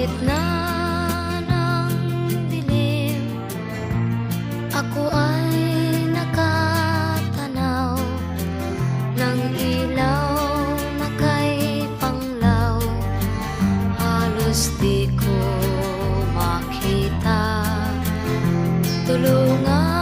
gitna ng dilim, ako ay nakatanaw ng ilaw na kay Panglaw. Halos di ko makita, tulungan